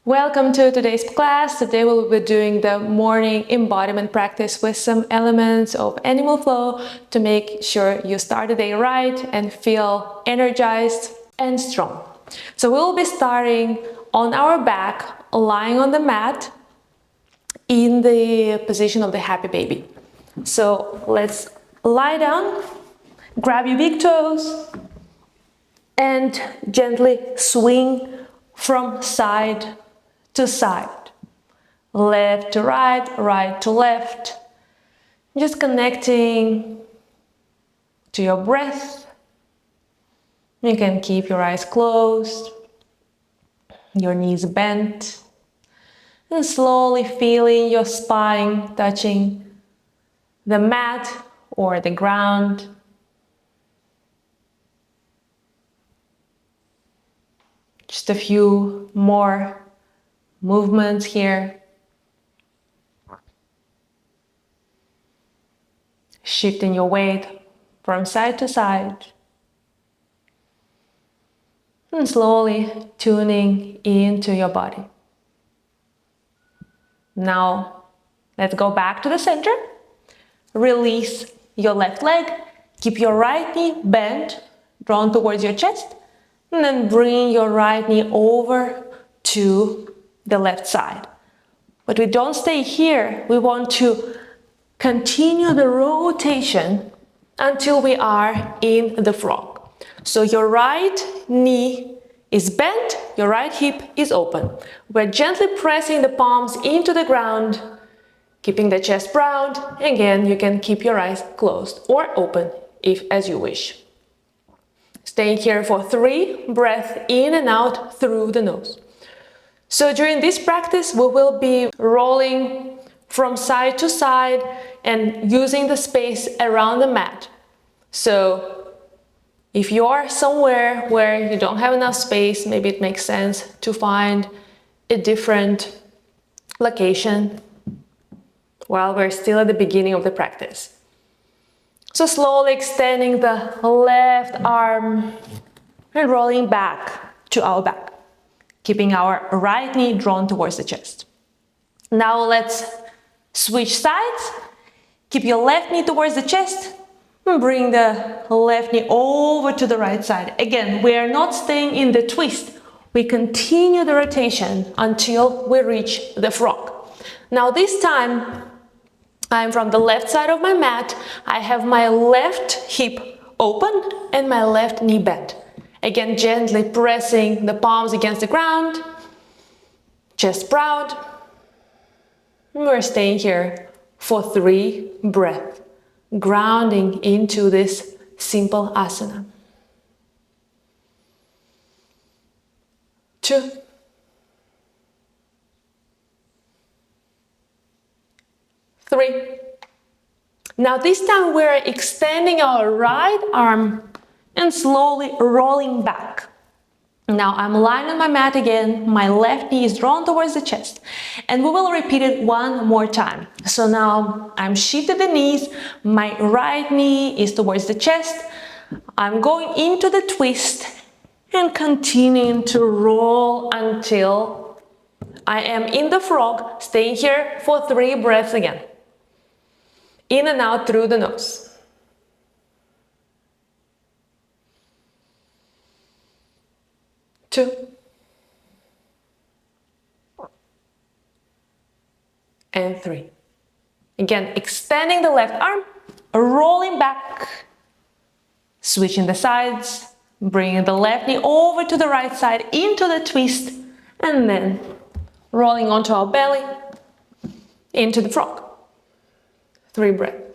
Welcome to today's class. Today we'll be doing the morning embodiment practice with some elements of animal flow to make sure you start the day right and feel energized and strong. So we'll be starting on our back, lying on the mat in the position of the happy baby. So let's lie down, grab your big toes and gently swing from side to side, left to right, right to left, just connecting to your breath. You can keep your eyes closed, your knees bent, and slowly feeling your spine touching the mat or the ground. Just a few more movements here. Shifting your weight from side to side. And slowly tuning into your body. Now, let's go back to the center. Release your left leg. Keep your right knee bent, drawn towards your chest. And then bring your right knee over to the left side. But we don't stay here. We want to continue the rotation until we are in the frog. So your right knee is bent, your right hip is open. We're gently pressing the palms into the ground, keeping the chest round. Again, you can keep your eyes closed or open if as you wish. Staying here for 3 breaths in and out through the nose. So during this practice, we will be rolling from side to side and using the space around the mat. So if you are somewhere where you don't have enough space, maybe it makes sense to find a different location while we're still at the beginning of the practice. So slowly extending the left arm and rolling back to our back, keeping our right knee drawn towards the chest. Now let's switch sides. Keep your left knee towards the chest and bring the left knee over to the right side. Again, we are not staying in the twist. We continue the rotation until we reach the frog. Now this time, I'm from the left side of my mat. I have my left hip open and my left knee bent. Again, gently pressing the palms against the ground, chest proud. We're staying here for 3 breaths, grounding into this simple asana. 2. 3. Now this time we're extending our right arm and slowly rolling back. Now I'm lying on my mat again, my left knee is drawn towards the chest, and we will repeat it 1 more time. So now I'm shifted the knees, my right knee is towards the chest, I'm going into the twist and continuing to roll until I am in the frog, staying here for 3 breaths again. In and out through the nose. 2. And 3. Again, extending the left arm, rolling back, switching the sides, bringing the left knee over to the right side into the twist, and then rolling onto our belly into the frog. 3 breaths.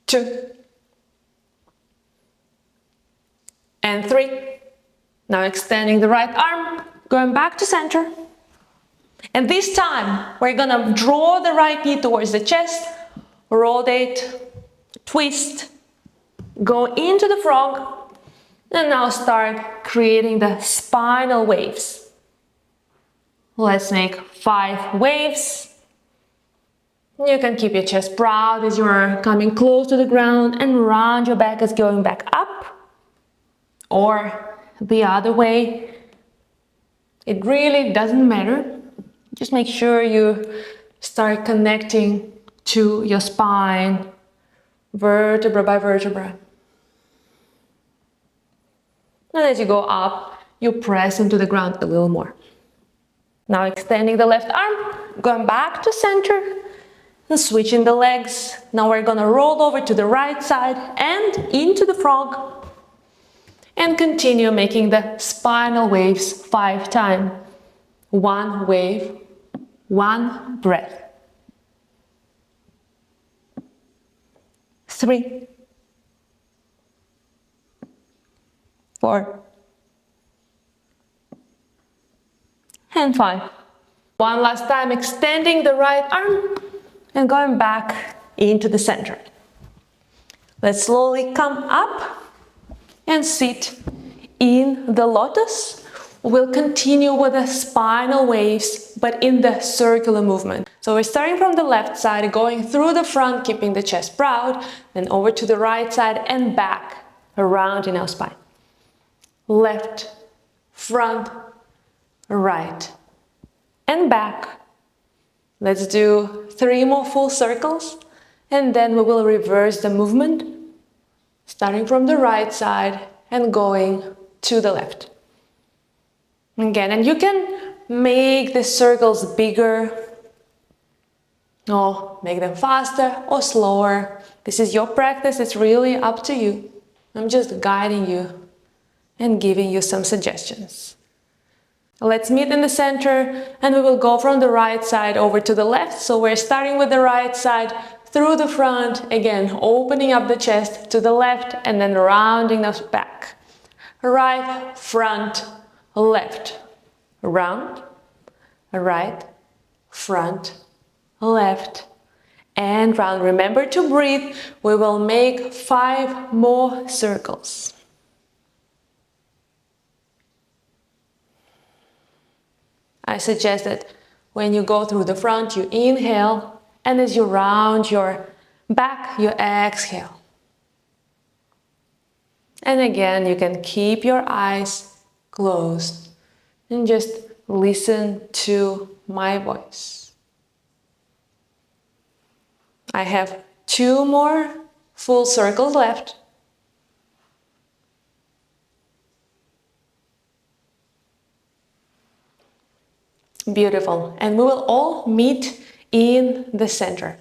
2. And 3. Now extending the right arm, going back to center. And this time, we're gonna draw the right knee towards the chest, rotate, twist, go into the frog, and now start creating the spinal waves. Let's make 5 waves. You can keep your chest proud as you're coming close to the ground and round your back as going back up, or the other way. It really doesn't matter. Just make sure you start connecting to your spine, vertebra by vertebra. And as you go up, you press into the ground a little more. Now extending the left arm, going back to center, and switching the legs. Now we're gonna roll over to the right side and into the frog. And continue making the spinal waves 5 times. 1 wave, 1 breath. 3, 4, and 5. One last time, extending the right arm and going back into the center. Let's slowly come up and sit in the lotus. We'll continue with the spinal waves, but in the circular movement. So we're starting from the left side, going through the front, keeping the chest proud, then over to the right side and back, around in our spine. Left, front, right, and back. Let's do 3 more full circles, and then we will reverse the movement, starting from the right side and going to the left. Again, and you can make the circles bigger, or make them faster or slower. This is your practice, it's really up to you. I'm just guiding you and giving you some suggestions. Let's meet in the center, and we will go from the right side over to the left. So we're starting with the right side through the front, again opening up the chest to the left and then rounding us back. Right, front, left, round, right, front, left, and round. Remember to breathe. We will make 5 more circles. I suggest that when you go through the front, you inhale, and as you round your back, you exhale. And again, you can keep your eyes closed and just listen to my voice. I have 2 more full circles left. Beautiful. And we will all meet in the center.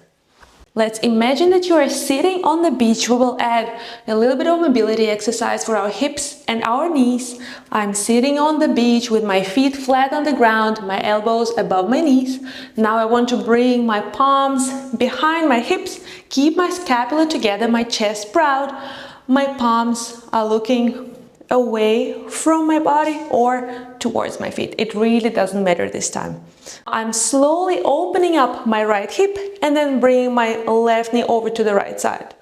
Let's imagine that you are sitting on the beach. We will add a little bit of mobility exercise for our hips and our knees. I'm sitting on the beach with my feet flat on the ground, my elbows above my knees. Now I want to bring my palms behind my hips, keep my scapula together, my chest proud. My palms are looking away from my body or towards my feet. It really doesn't matter this time. I'm slowly opening up my right hip and then bringing my left knee over to the right side.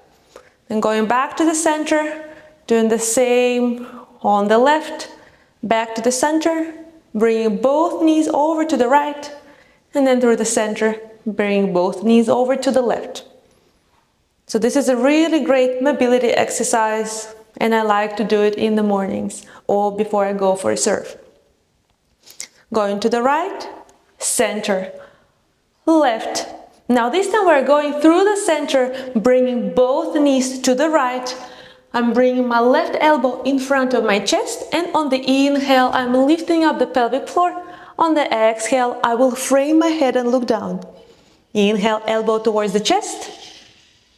Then going back to the center, doing the same on the left, back to the center, bringing both knees over to the right, and then through the center, bringing both knees over to the left. So this is a really great mobility exercise, and I like to do it in the mornings or before I go for a surf. Going to the right, center, left. Now this time we're going through the center, bringing both knees to the right. I'm bringing my left elbow in front of my chest, and on the inhale, I'm lifting up the pelvic floor. On the exhale, I will frame my head and look down. Inhale, elbow towards the chest.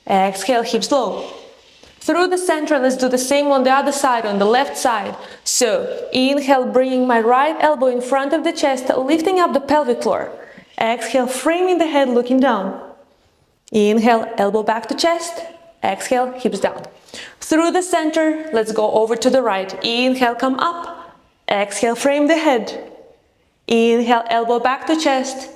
Exhale, hips low. Through the center, let's do the same on the other side, on the left side. So, inhale, bringing my right elbow in front of the chest, lifting up the pelvic floor. Exhale, framing the head, looking down. Inhale, elbow back to chest. Exhale, hips down. Through the center, let's go over to the right. Inhale, come up. Exhale, frame the head. Inhale, elbow back to chest.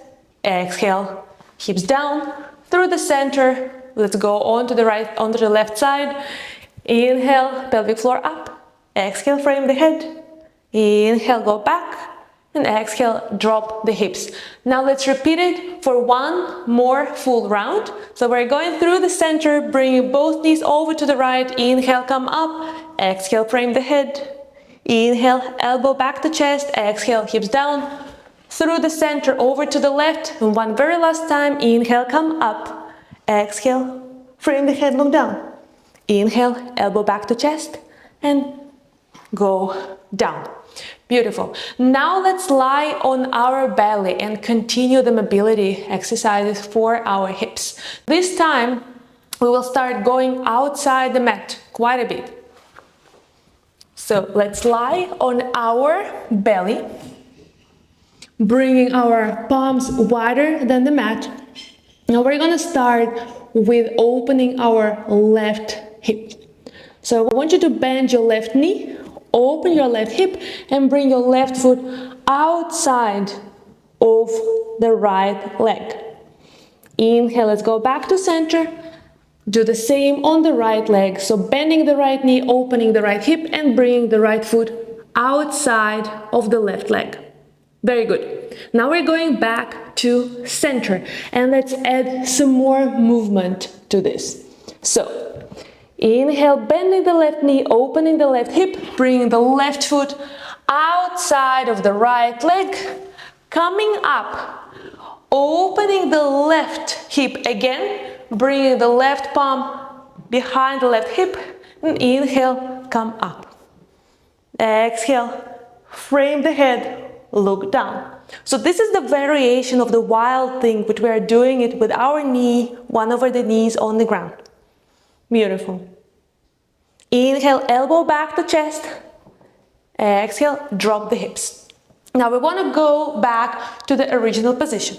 Exhale, hips down. Through the center, let's go onto the right, onto the left side. Inhale, pelvic floor up. Exhale, frame the head. Inhale, go back. And exhale, drop the hips. Now let's repeat it for one more full round. So we're going through the center, bringing both knees over to the right. Inhale, come up. Exhale, frame the head. Inhale, elbow back to chest. Exhale, hips down. Through the center, over to the left. And one very last time. Inhale, come up. Exhale, frame the head, look down. Inhale, elbow back to chest. And go down. Beautiful. Now let's lie on our belly and continue the mobility exercises for our hips. This time we will start going outside the mat quite a bit. So let's lie on our belly, bringing our palms wider than the mat. Now we're going to start with opening our left hip. So I want you to bend your left knee, open your left hip, and bring your left foot outside of the right leg. Inhale, let's go back to center. Do the same on the right leg. So bending the right knee, opening the right hip, and bringing the right foot outside of the left leg. Very good. Now we're going back to center, and let's add some more movement to this. So inhale, bending the left knee, opening the left hip, bringing the left foot outside of the right leg, coming up, opening the left hip again, bringing the left palm behind the left hip, and inhale, come up. Exhale, frame the head, look down. So this is the variation of the wild thing, but we are doing it with our knee, one over the knees on the ground. Beautiful. Inhale, elbow back to chest. Exhale, drop the hips. Now we want to go back to the original position.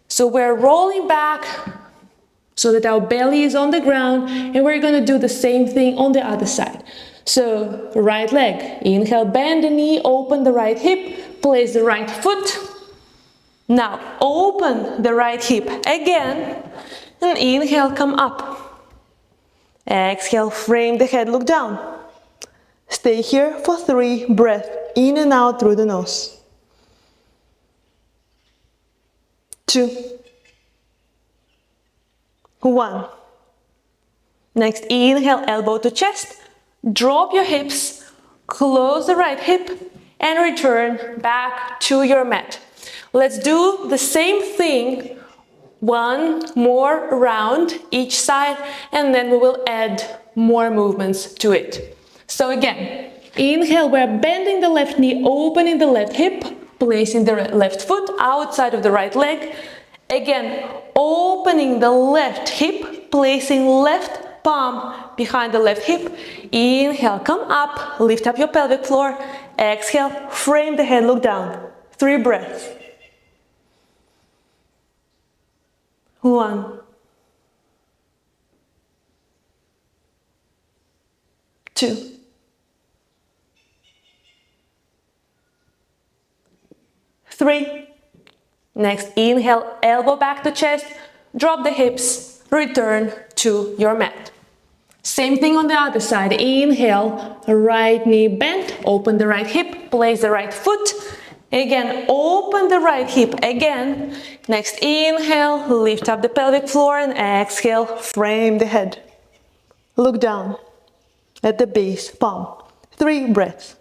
So we're rolling back so that our belly is on the ground, and we're going to do the same thing on the other side. So right leg, inhale, bend the knee, open the right hip, place the right foot. Now open the right hip again, and inhale, come up. Exhale, frame the head, look down. Stay here for 3 breaths, in and out through the nose. 2, 1. Next, inhale, elbow to chest. Drop your hips, close the right hip, and return back to your mat. Let's do the same thing. One more round each side, and then we will add more movements to it. So again, inhale, we're bending the left knee, opening the left hip, placing the left foot outside of the right leg. Again, opening the left hip, placing left palm behind the left hip. Inhale, come up, lift up your pelvic floor. Exhale, frame the head, look down. 3 breaths. 1, 2, 3. Next, inhale, elbow back to chest, drop the hips, return to your mat. Same thing on the other side. Inhale, right knee bent, open the right hip, place the right foot. Again, open the right hip again. Next, inhale, lift up the pelvic floor, and exhale, frame the head. Look down at the base, palm. 3 breaths.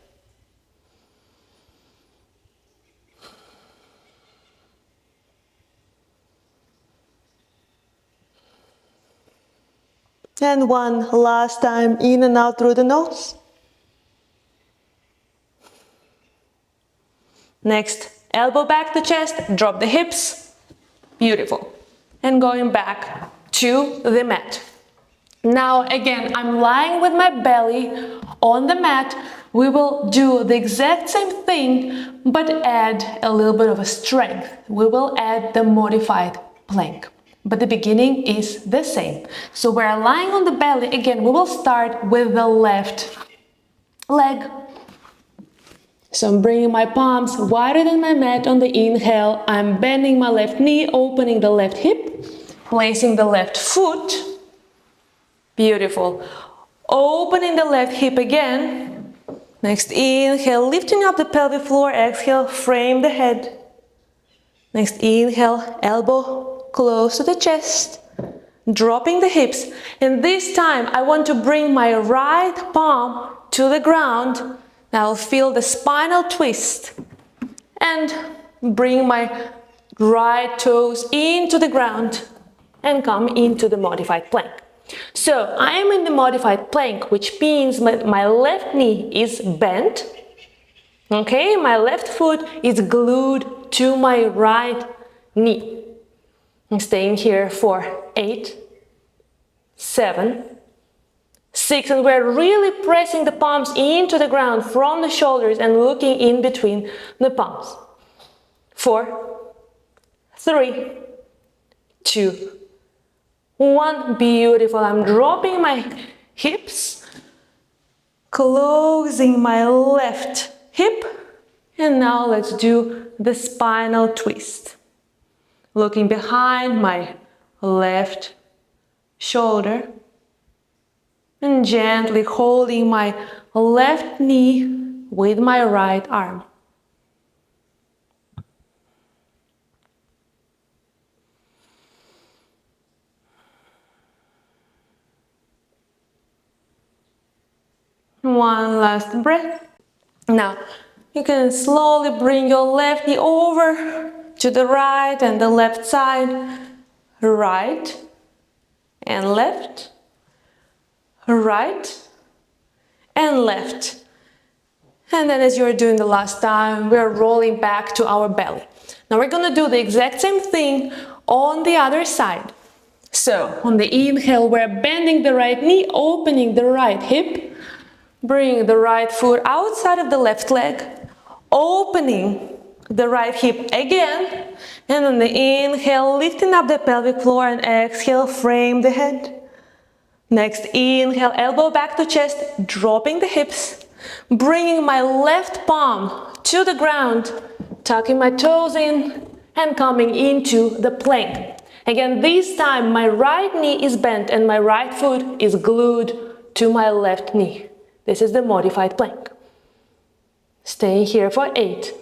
And one last time, in and out through the nose. Next, elbow back to chest, drop the hips. Beautiful. And going back to the mat. Now again, I'm lying with my belly on the mat. We will do the exact same thing, but add a little bit of a strength. We will add the modified plank. But the beginning is the same. So we're lying on the belly. Again, we will start with the left leg. So I'm bringing my palms wider than my mat on the inhale. I'm bending my left knee, opening the left hip, placing the left foot. Beautiful. Opening the left hip again. Next inhale, lifting up the pelvic floor. Exhale, frame the head. Next inhale, elbow close to the chest, dropping the hips. And this time I want to bring my right palm to the ground. Now I'll feel the spinal twist and bring my right toes into the ground and come into the modified plank. So I am in the modified plank, which means my left knee is bent. Okay, my left foot is glued to my right knee. I'm staying here for 8, 7, 6, and we're really pressing the palms into the ground from the shoulders and looking in between the palms. 4, 3, 2, 1. Beautiful. I'm dropping my hips, closing my left hip, and now let's do the spinal twist. Looking behind my left shoulder and gently holding my left knee with my right arm. One last breath. Now, you can slowly bring your left knee over to the right and the left side. Right and left. Right and left. And then as you're doing the last time, we're rolling back to our belly. Now we're going to do the exact same thing on the other side. So, on the inhale, we're bending the right knee, opening the right hip. Bring the right foot outside of the left leg, opening the right hip again, and on the inhale, lifting up the pelvic floor, and exhale, frame the head. Next inhale, elbow back to chest, dropping the hips, bringing my left palm to the ground, tucking my toes in, and coming into the plank. Again, this time my right knee is bent and my right foot is glued to my left knee. This is the modified plank. Stay here for 8,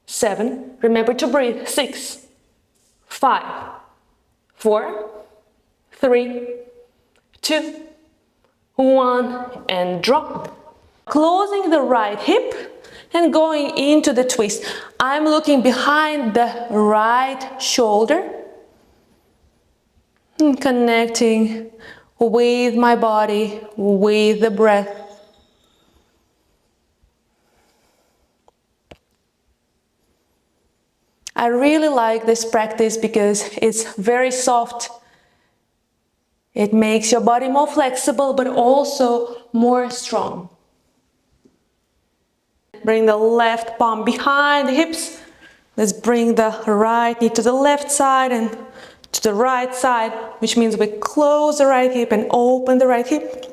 7, remember to breathe, 6, 5, 4, 3, 2, 1, and drop. Closing the right hip and going into the twist. I'm looking behind the right shoulder and connecting with my body, with the breath. I really like this practice because it's very soft. It makes your body more flexible, but also more strong. Bring the left palm behind the hips. Let's bring the right knee to the left side and to the right side, which means we close the right hip and open the right hip.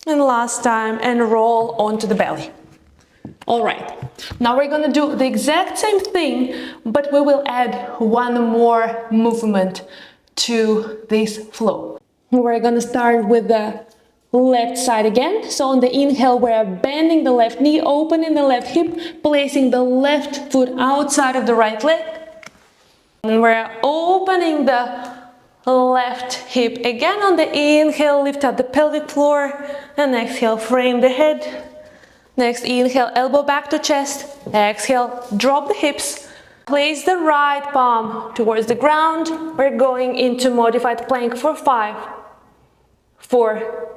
And last time, and roll onto the belly. All right, now we're gonna do the exact same thing, but we will add one more movement to this flow. We're gonna start with the left side again. So on the inhale, we're bending the left knee, opening the left hip, placing the left foot outside of the right leg. And we're opening the left hip again. On the inhale, lift up the pelvic floor, and exhale, frame the head. Next inhale, elbow back to chest. Exhale, drop the hips. Place the right palm towards the ground. We're going into modified plank for 5, 4,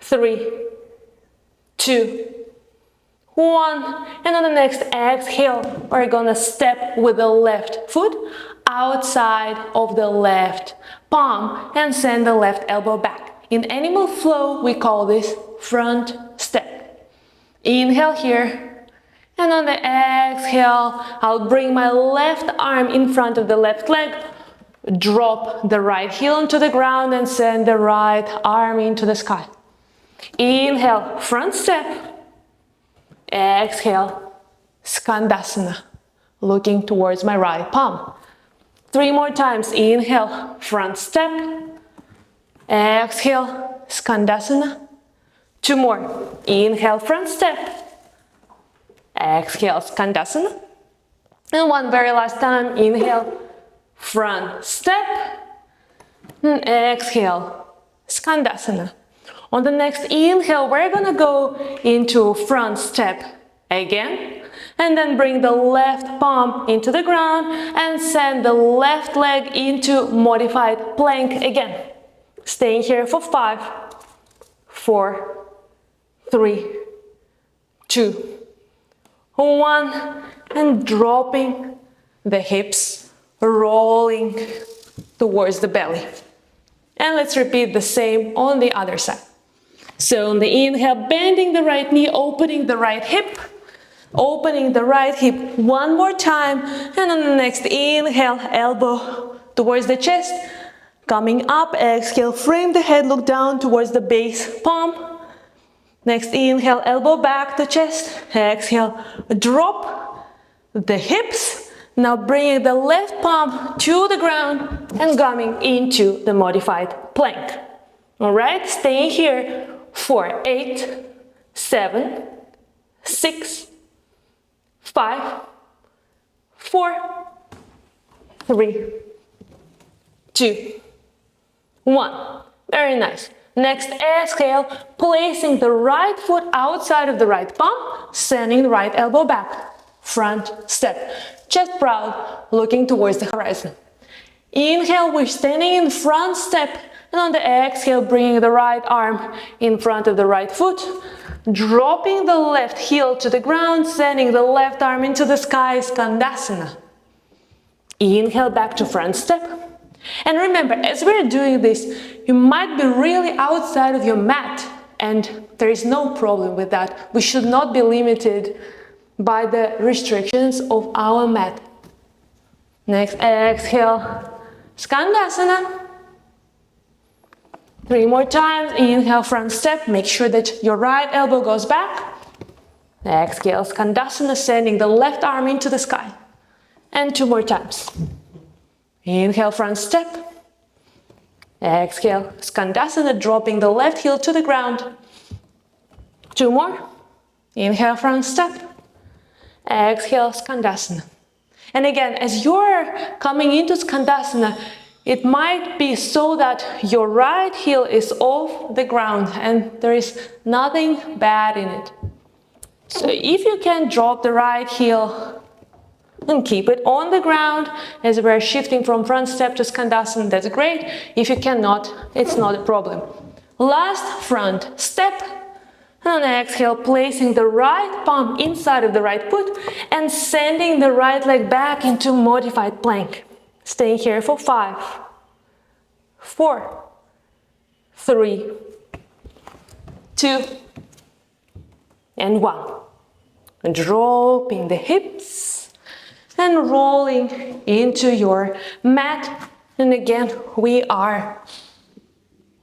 3, 2, 1. And on the next exhale, we're gonna step with the left foot outside of the left palm and send the left elbow back. In animal flow, we call this front step. Inhale here, and on the exhale, I'll bring my left arm in front of the left leg, drop the right heel onto the ground and send the right arm into the sky. Inhale, front step. Exhale, Skandasana, looking towards my right palm. 3 more times. Inhale, front step. Exhale, Skandasana. 2 more. Inhale, front step. Exhale, Skandasana. And one very last time. Inhale, front step. And exhale, Skandasana. On the next inhale, we're gonna go into front step again. And then bring the left palm into the ground and send the left leg into modified plank again. Staying here for 5, 4, 3, 2, 1. And dropping the hips, rolling towards the belly. And let's repeat the same on the other side. So on the inhale, bending the right knee, opening the right hip. Opening the right hip one more time, and on the next inhale, elbow towards the chest, coming up, exhale, frame the head, look down towards the base palm. Next inhale, elbow back to chest, exhale, drop the hips. Now bringing the left palm to the ground and coming into the modified plank. All right, staying here for 8, 7, 6, 5, 4, 3, 2, 1. Very nice. Next, exhale, placing the right foot outside of the right palm, sending the right elbow back. Front step. Chest proud, looking towards the horizon. Inhale, we're standing in front step. And on the exhale, bringing the right arm in front of the right foot. Dropping the left heel to the ground, sending the left arm into the sky, Skandasana. Inhale back to front step. And remember, as we're doing this, you might be really outside of your mat, and there is no problem with that. We should not be limited by the restrictions of our mat. Next, exhale, Skandasana. 3 more times. Inhale, front step. Make sure that your right elbow goes back. Exhale, Skandasana, sending the left arm into the sky. And 2 more times. Inhale, front step. Exhale, Skandasana, dropping the left heel to the ground. 2 more. Inhale, front step. Exhale, Skandasana. And again, as you're coming into Skandasana, it might be so that your right heel is off the ground and there is nothing bad in it. So if you can drop the right heel and keep it on the ground as we're shifting from front step to Skandasana, that's great. If you cannot, it's not a problem. Last front step. And on the exhale, placing the right palm inside of the right foot and sending the right leg back into modified plank. Staying here for 5, 4, 3, 2, and 1. And dropping the hips and rolling into your mat. And again, we are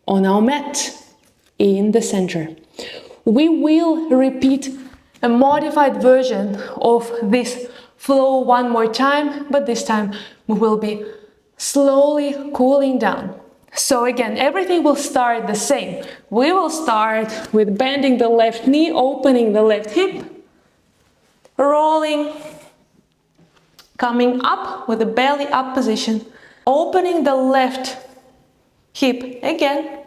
on our mat in the center. We will repeat a modified version of this flow one more time, but this time we will be slowly cooling down. So again, everything will start the same. We will start with bending the left knee, opening the left hip, rolling, coming up with the belly up position, opening the left hip again.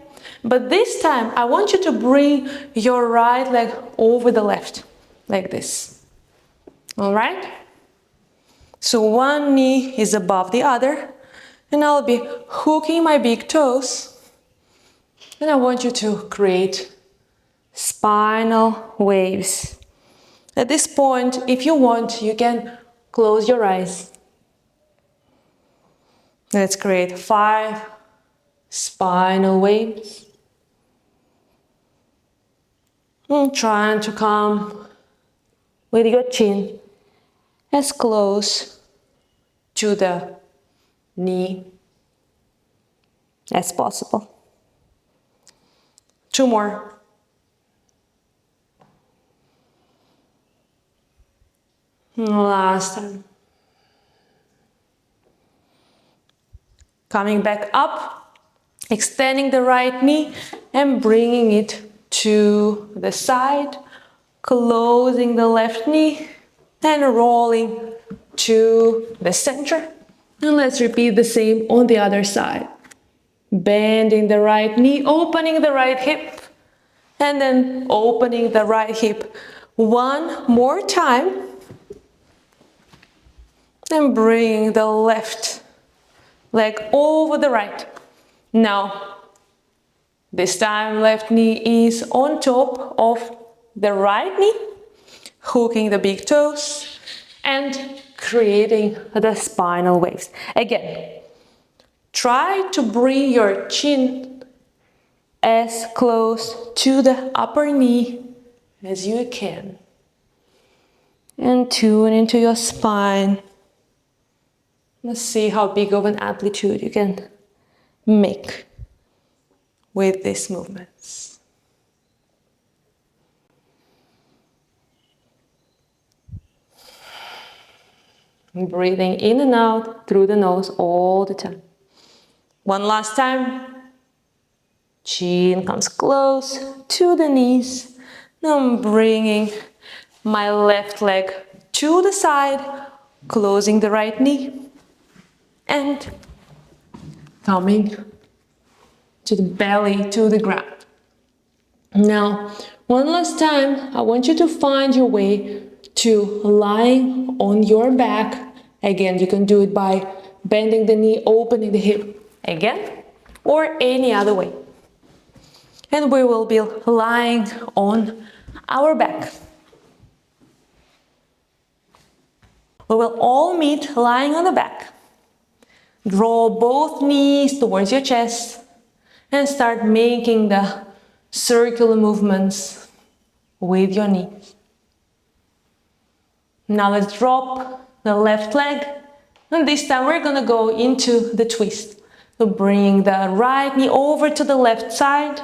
But this time, I want you to bring your right leg over the left, like this. All right? So one knee is above the other, and I'll be hooking my big toes. And I want you to create spinal waves. At this point, if you want, you can close your eyes. Let's create 5 spinal waves. And trying to come with your chin as close to the knee as possible. 2 more. Last time. Coming back up, extending the right knee and bringing it to the side, closing the left knee and rolling to the center. And let's repeat the same on the other side. Bending the right knee, opening the right hip, and then opening the right hip one more time. And bring the left leg over the right. Now, this time left knee is on top of the right knee, hooking the big toes and creating the spinal waves. Again, try to bring your chin as close to the upper knee as you can. And tune into your spine. Let's see how big of an amplitude you can make with these movements. Breathing in and out through the nose all the time. One last time. Chin comes close to the knees. Now I'm bringing my left leg to the side, closing the right knee, and coming to the belly, to the ground. Now, one last time, I want you to find your way to lying on your back. Again, you can do it by bending the knee, opening the hip again, or any other way. And we will be lying on our back. We will all meet lying on the back. Draw both knees towards your chest and start making the circular movements with your knees. Now let's drop the left leg, and this time we're gonna go into the twist. So bring the right knee over to the left side,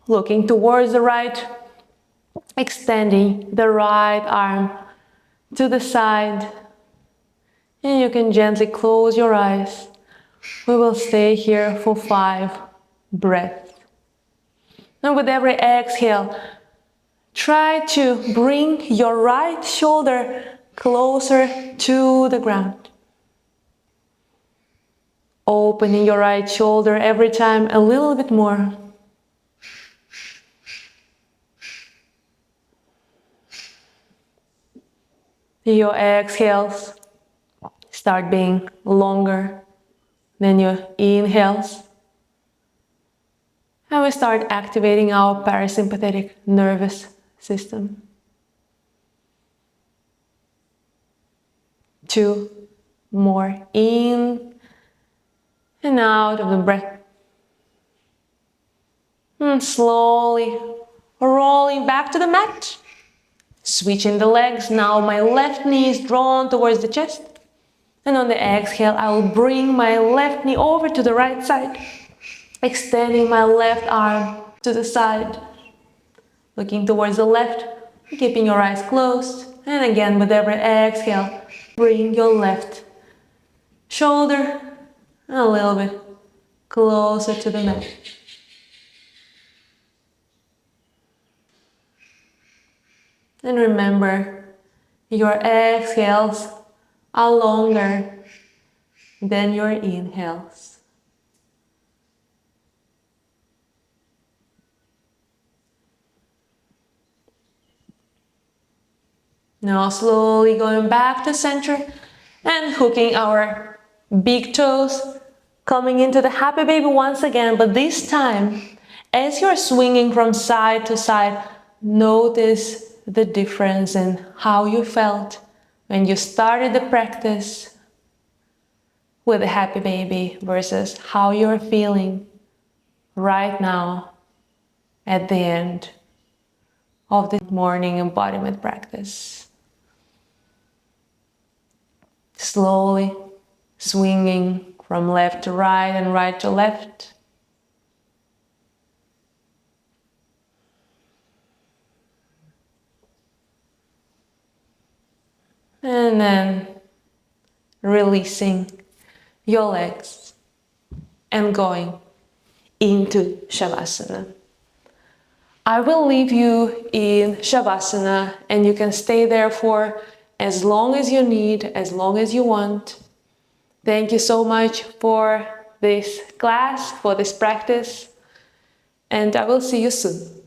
looking towards the right, extending the right arm to the side, and you can gently close your eyes. We will stay here for 5 breaths. And with every exhale, try to bring your right shoulder closer to the ground. Opening your right shoulder every time a little bit more. Your exhales start being longer than your inhales. And we start activating our parasympathetic nervous system. 2 more, in and out of the breath. And slowly rolling back to the mat. Switching the legs. Now my left knee is drawn towards the chest. And on the exhale, I will bring my left knee over to the right side. Extending my left arm to the side. Looking towards the left, keeping your eyes closed. And again, with every exhale, bring your left shoulder a little bit closer to the mat. And remember, your exhales are longer than your inhales. Now slowly going back to center and hooking our big toes, coming into the happy baby once again, but this time, as you're swinging from side to side, notice the difference in how you felt when you started the practice with the happy baby versus how you're feeling right now at the end of the morning embodiment practice. Slowly swinging from left to right and right to left. And then releasing your legs and going into Shavasana. I will leave you in Shavasana, and you can stay there for as long as you need, as long as you want. Thank you so much for this class, for this practice, and I will see you soon.